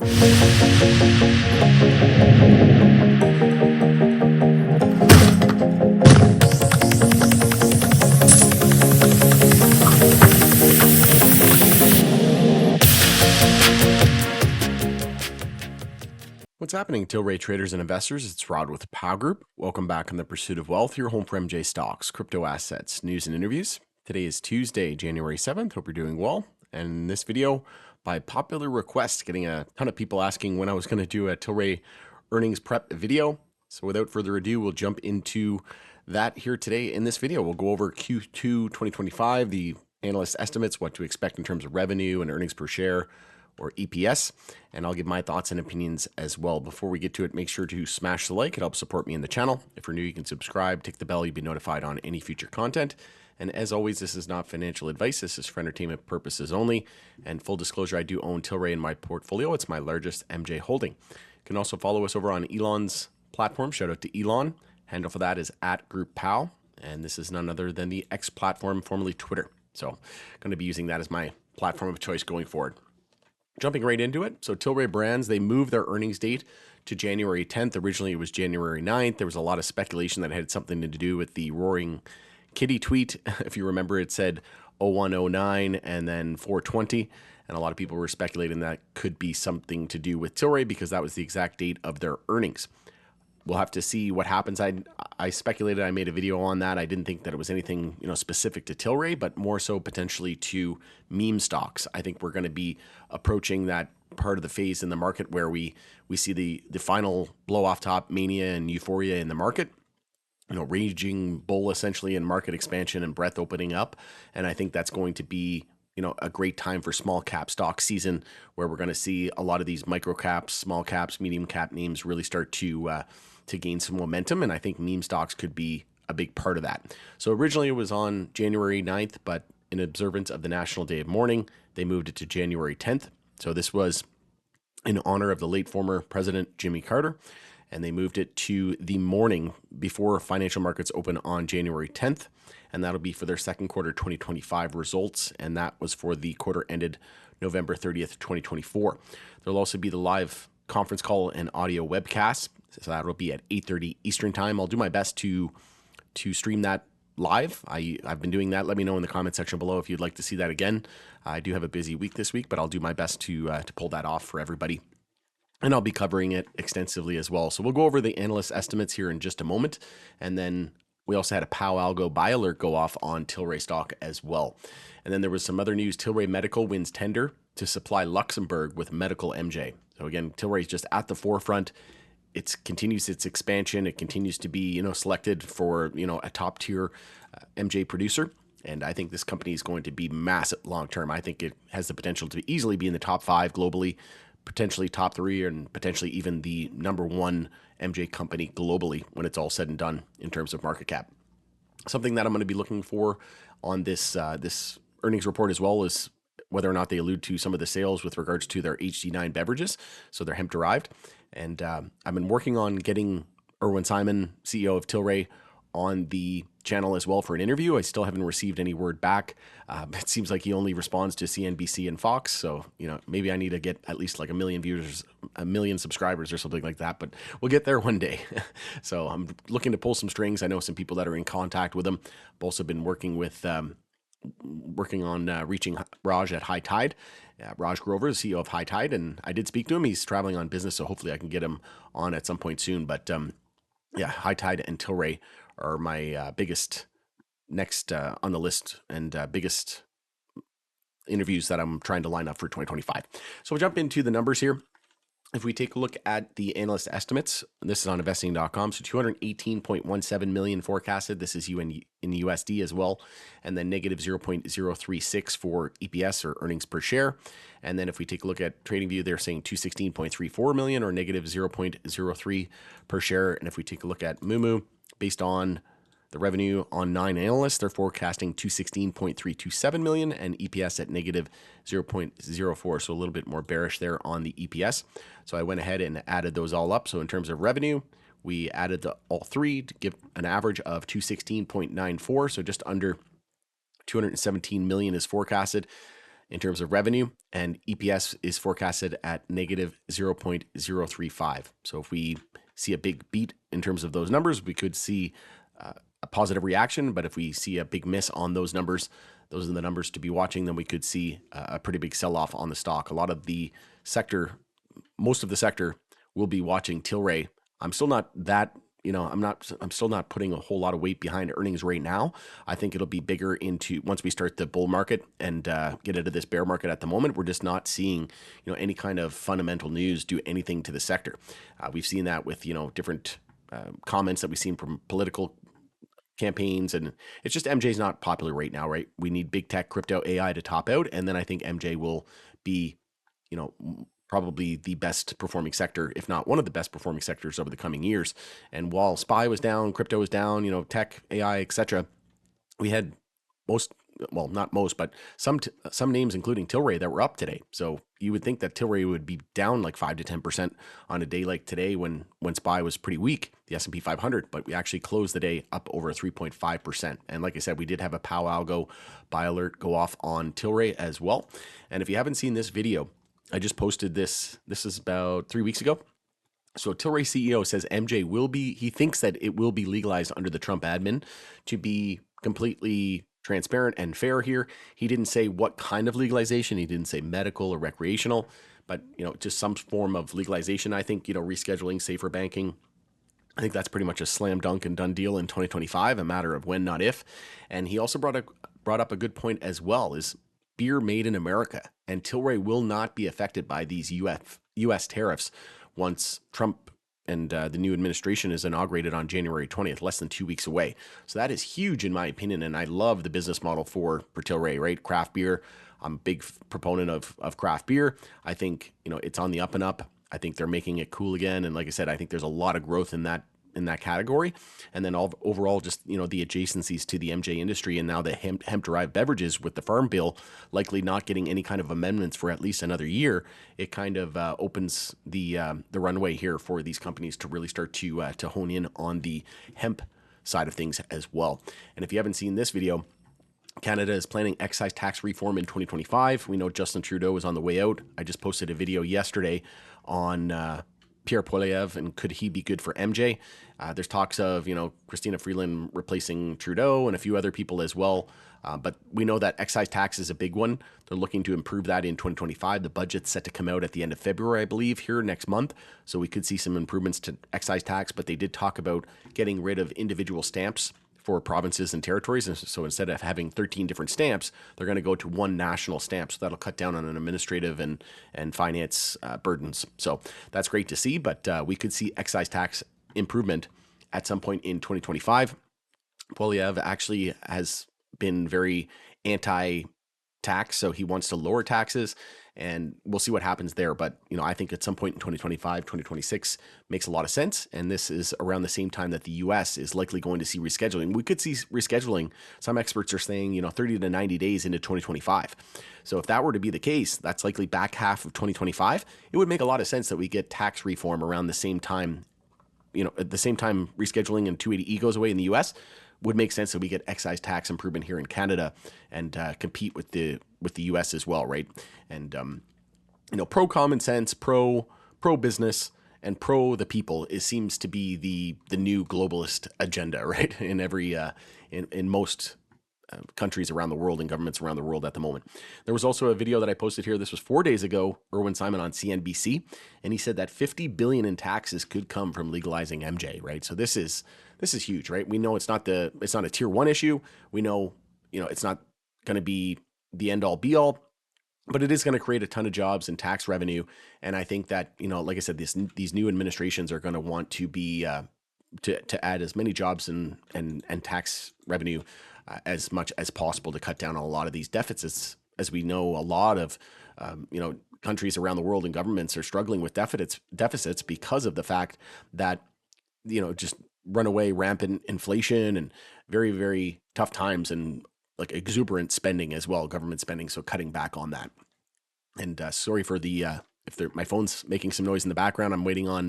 What's happening, Tilray traders and investors? It's Rod with Pow Group. Welcome back on the Pursuit of Wealth, your home for MJ stocks, crypto assets, news, and interviews. Today is Tuesday, January 7th. Hope you're doing well. And in this video, by popular request, getting a ton of people asking when I was going to do a Tilray earnings prep video. So without further ado, we'll jump into that here today in this video. We'll go over Q2 2025, the analyst estimates, what to expect in terms of revenue and earnings per share, or EPS, and I'll give my thoughts and opinions as well. Before we get to it, make sure to smash the like. It helps support me in the channel. If you're new, you can subscribe, tick the bell, you'll be notified on any future content. And as always, this is not financial advice. This is for entertainment purposes only. And full disclosure, I do own Tilray in my portfolio. It's my largest MJ holding. You can also follow us over on Elon's platform. Shout out to Elon. Handle for that is @GroupPow. And this is none other than the X platform, formerly Twitter. So I'm going to be using that as my platform of choice going forward. Jumping right into it. So Tilray Brands, they moved their earnings date to January 10th. Originally, it was January 9th. There was a lot of speculation that it had something to do with the Roaring Kitty tweet. If you remember, it said 0109 and then 420. And a lot of people were speculating that could be something to do with Tilray because that was the exact date of their earnings. We'll have to see what happens. I speculated, I made a video on that. I didn't think that it was anything, specific to Tilray, but more so potentially to meme stocks. I think we're going to be approaching that part of the phase in the market where we see the final blow off top mania and euphoria in the market. Raging bull essentially in market expansion and breadth opening up. And I think that's going to be a great time for small cap stock season where we're going to see a lot of these micro caps, small caps, medium cap names really start to gain some momentum. And I think meme stocks could be a big part of that. So originally it was on January 9th, but in observance of the National Day of Mourning, they moved it to January 10th. So this was in honor of the late former President Jimmy Carter. And they moved it to the morning before financial markets open on January 10th. And that'll be for their second quarter 2025 results. And that was for the quarter ended November 30th, 2024. There'll also be the live conference call and audio webcast. So that'll be at 8:30 Eastern time. I'll do my best to stream that live. I've been doing that. Let me know in the comment section below if you'd like to see that again. I do have a busy week this week, but I'll do my best to pull that off for everybody. And I'll be covering it extensively as well. So we'll go over the analyst estimates here in just a moment. And then we also had a POW Algo buy alert go off on Tilray stock as well. And then there was some other news. Tilray Medical wins tender to supply Luxembourg with medical MJ. So again, Tilray is just at the forefront. It continues its expansion. It continues to be, selected for, a top tier MJ producer. And I think this company is going to be massive long term. I think it has the potential to easily be in the top 5 globally, potentially top 3, and potentially even the number 1 MJ company globally when it's all said and done in terms of market cap. Something that I'm going to be looking for on this earnings report as well is whether or not they allude to some of the sales with regards to their HD9 beverages, so they're hemp derived. And I've been working on getting Irwin Simon, CEO of Tilray, on the channel as well for an interview. I still haven't received any word back. It seems like he only responds to CNBC and Fox. So, maybe I need to get at least like 1 million viewers, 1 million subscribers or something like that, but we'll get there one day. So I'm looking to pull some strings. I know some people that are in contact with him. I've also been working on reaching Raj at High Tide. Raj Grover, the CEO of High Tide, and I did speak to him. He's traveling on business, so hopefully I can get him on at some point soon. But High Tide and Tilray are my biggest next on the list and biggest interviews that I'm trying to line up for 2025. So we'll jump into the numbers here. If we take a look at the analyst estimates, this is on investing.com. So 218.17 million forecasted. This is in USD as well. And then negative 0.036 for EPS or earnings per share. And then if we take a look at TradingView, they're saying 216.34 million or negative 0.03 per share. And if we take a look at Moomoo, based on the revenue on 9 analysts, they're forecasting 216.327 million and EPS at negative 0.04. So a little bit more bearish there on the EPS. So I went ahead and added those all up. So in terms of revenue, we added all three to give an average of 216.94. So just under 217 million is forecasted. in terms of revenue, and EPS is forecasted at negative 0.035. So if we see a big beat in terms of those numbers, we could see a positive reaction. But if we see a big miss on those numbers, those are the numbers to be watching, then we could see a pretty big sell-off on the stock. A lot of the sector, most of the sector will be watching Tilray. I'm still not that, I'm still not putting a whole lot of weight behind earnings right now. I think it'll be bigger into once we start the bull market and get into this bear market. At the moment, we're just not seeing, any kind of fundamental news do anything to the sector. We've seen that with, different comments that we've seen from political campaigns, and it's just MJ's not popular right now, right? We need big tech, crypto, AI to top out, and then I think MJ will be, probably the best performing sector, if not one of the best performing sectors over the coming years. And while SPY was down, crypto was down, tech, AI, etc., we had not most, but some names, including Tilray, that were up today. So you would think that Tilray would be down like 5 to 10% on a day like today when SPY was pretty weak, the S&P 500, but we actually closed the day up over 3.5%. And like I said, we did have a POW algo buy alert go off on Tilray as well. And if you haven't seen this video, I just posted this. This is about 3 weeks ago. So Tilray CEO says he thinks that it will be legalized under the Trump admin. To be completely transparent and fair here, he didn't say what kind of legalization. He didn't say medical or recreational, but just some form of legalization. I think rescheduling, safer banking, I think that's pretty much a slam dunk and done deal in 2025, a matter of when, not if. And he also brought up a good point as well, is beer made in America, and Tilray will not be affected by these U.S. tariffs once Trump and the new administration is inaugurated on January 20th, less than 2 weeks away. So that is huge in my opinion, and I love the business model for Tilray, right? Craft beer. I'm a big proponent of craft beer. I think, it's on the up and up. I think they're making it cool again. And like I said, I think there's a lot of growth in that category. And then overall, just, the adjacencies to the MJ industry, and now the hemp derived beverages with the Farm Bill likely not getting any kind of amendments for at least another year. It kind of opens the runway here for these companies to really start to hone in on the hemp side of things as well. And if you haven't seen this video, Canada is planning excise tax reform in 2025. We know Justin Trudeau is on the way out. I just posted a video yesterday on Pierre Poilievre, and could he be good for MJ? There's talks of, Christina Freeland replacing Trudeau and a few other people as well. But we know that excise tax is a big one. They're looking to improve that in 2025. The budget's set to come out at the end of February, I believe, here next month. So we could see some improvements to excise tax, but they did talk about getting rid of individual stamps for provinces and territories. And so instead of having 13 different stamps, they're going to go to one national stamp. So that'll cut down on an administrative and finance burdens. So that's great to see, but we could see excise tax improvement at some point in 2025. Poilievre actually has been very anti-tax, so he wants to lower taxes, and we'll see what happens there. But, I think at some point in 2025, 2026 makes a lot of sense. And this is around the same time that the US is likely going to see rescheduling. We could see rescheduling. Some experts are saying, 30 to 90 days into 2025. So if that were to be the case, that's likely back half of 2025. It would make a lot of sense that we get tax reform around the same time. At the same time rescheduling and 280E goes away in the US, would make sense that we get excise tax improvement here in Canada and compete with the US as well, right? And pro common sense, pro business, and pro the people seems to be the new globalist agenda, right? In every in most countries around the world and governments around the world at the moment. There was also a video that I posted here. This was 4 days ago. Erwin Simon on CNBC, and he said that $50 billion in taxes could come from legalizing MJ. Right. So this is huge, right? We know it's not a tier 1 issue. We know it's not going to be the end all be all, but it is going to create a ton of jobs and tax revenue. And I think that like I said, these new administrations are going to want to be to add as many jobs and tax revenue as much as possible to cut down on a lot of these deficits. As we know, a lot of countries around the world and governments are struggling with deficits because of the fact that just runaway rampant inflation and very, very tough times, and like exuberant spending as well, government spending. So cutting back on that. And sorry for the if my phone's making some noise in the background, I'm waiting on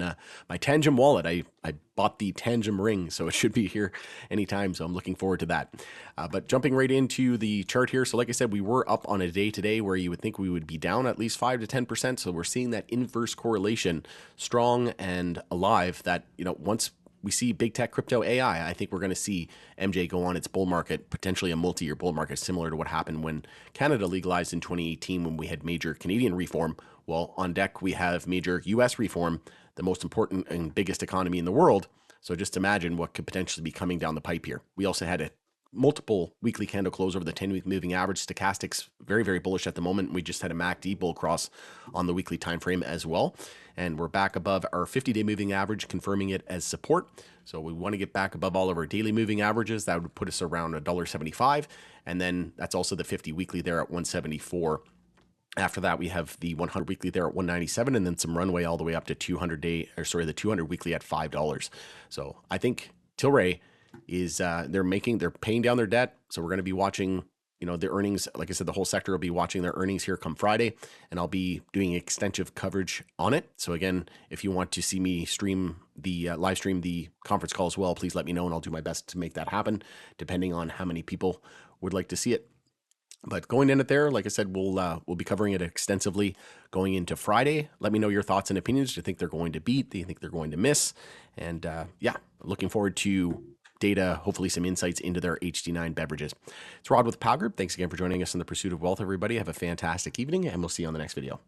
my Tangem wallet. I bought the Tangem ring, so it should be here anytime. So I'm looking forward to that. But jumping right into the chart here. So like I said, we were up on a day today where you would think we would be down at least 5 to 10%. So we're seeing that inverse correlation strong and alive, that, once we see big tech, crypto, AI, I think we're going to see MJ go on its bull market, potentially a multi-year bull market, similar to what happened when Canada legalized in 2018 when we had major Canadian reform. Well, on deck, we have major US reform, the most important and biggest economy in the world. So just imagine what could potentially be coming down the pipe here. We also had a multiple weekly candle close over the 10-week moving average. Stochastics very, very bullish at the moment. We just had a MACD bull cross on the weekly time frame as well. And we're back above our 50-day moving average, confirming it as support. So we want to get back above all of our daily moving averages. That would put us around $1.75. And then that's also the 50 weekly there at 174. After that, we have the 100 weekly there at 197, and then some runway all the way up to the 200 weekly at $5. So I think Tilray is they're paying down their debt. So we're going to be watching, the earnings. Like I said, the whole sector will be watching their earnings here come Friday, and I'll be doing extensive coverage on it. So again, if you want to see me live stream the conference call as well, please let me know, and I'll do my best to make that happen, depending on how many people would like to see it. But going in it there, like I said, we'll be covering it extensively going into Friday. Let me know your thoughts and opinions. Do you think they're going to beat? Do you think they're going to miss? And looking forward to data, hopefully some insights into their HD9 beverages. It's Rod with Power Group. Thanks again for joining us in the pursuit of wealth, everybody. Have a fantastic evening, and we'll see you on the next video.